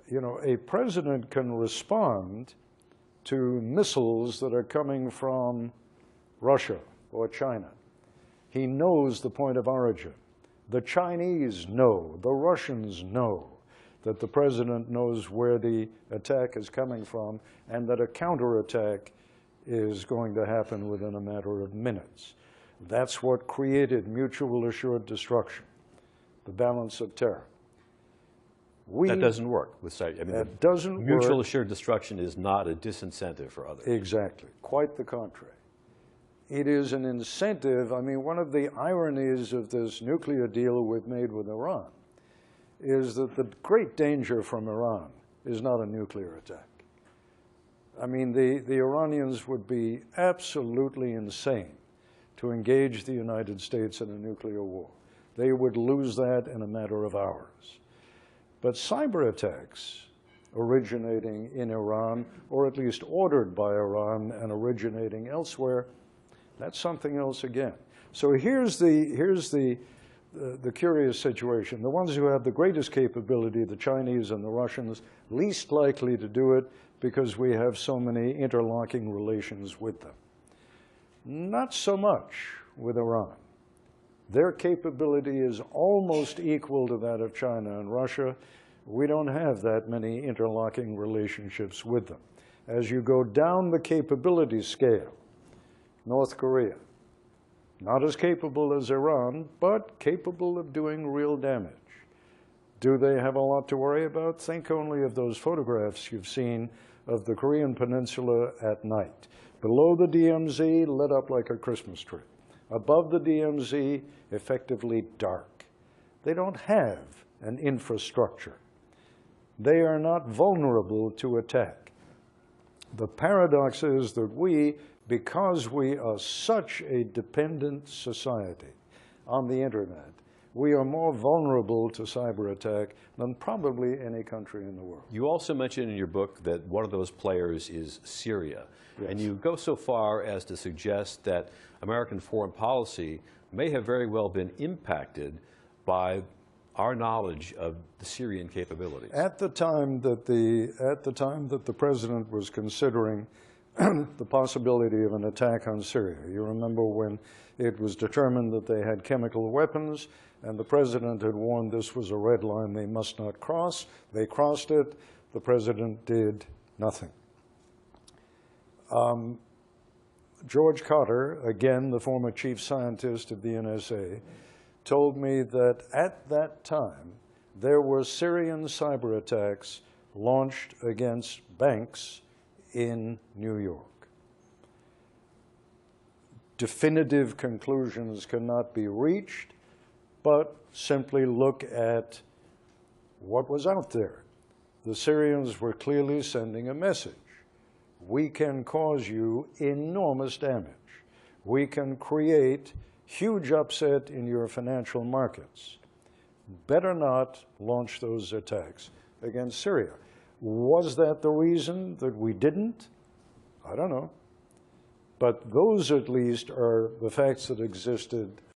You know, a president can respond to missiles that are coming from Russia or China. He knows the point of origin. The Chinese know, the Russians know that the president knows where the attack is coming from and that a counterattack is going to happen within a matter of minutes. That's what created mutual assured destruction, the balance of terror. That doesn't work with cyber. I mean, that doesn't work. Mutual assured destruction is not a disincentive for others. Exactly. Quite the contrary. It is an incentive. I mean, one of the ironies of this nuclear deal we've made with Iran is that the great danger from Iran is not a nuclear attack. I mean, the Iranians would be absolutely insane to engage the United States in a nuclear war. They would lose that in a matter of hours. But cyber attacks originating in Iran, or at least ordered by Iran and originating elsewhere, that's something else again. So here's the curious situation. The ones who have the greatest capability, the Chinese and the Russians, least likely to do it because we have so many interlocking relations with them. Not so much with Iran. Their capability is almost equal to that of China and Russia. We don't have that many interlocking relationships with them. As you go down the capability scale, North Korea, not as capable as Iran, but capable of doing real damage. Do they have a lot to worry about? Think only of those photographs you've seen of the Korean Peninsula at night. Below the DMZ, lit up like a Christmas tree. Above the DMZ, effectively dark. They don't have an infrastructure. They are not vulnerable to attack. The paradox is that we, because we are such a dependent society on the internet, we are more vulnerable to cyber attack than probably any country in the world. You also mentioned in your book that one of those players is Syria. Yes. And you go so far as to suggest that American foreign policy may have very well been impacted by our knowledge of the Syrian capabilities. At the time that the president was considering the possibility of an attack on Syria, you remember when it was determined that they had chemical weapons, and the president had warned this was a red line they must not cross. They crossed it. The president did nothing. George Cotter, again the former chief scientist of the NSA, told me that at that time there were Syrian cyber attacks launched against banks in New York. Definitive conclusions cannot be reached, but simply look at what was out there. The Syrians were clearly sending a message. We can cause you enormous damage. We can create huge upset in your financial markets. Better not launch those attacks against Syria. Was that the reason that we didn't? I don't know. But those, at least, are the facts that existed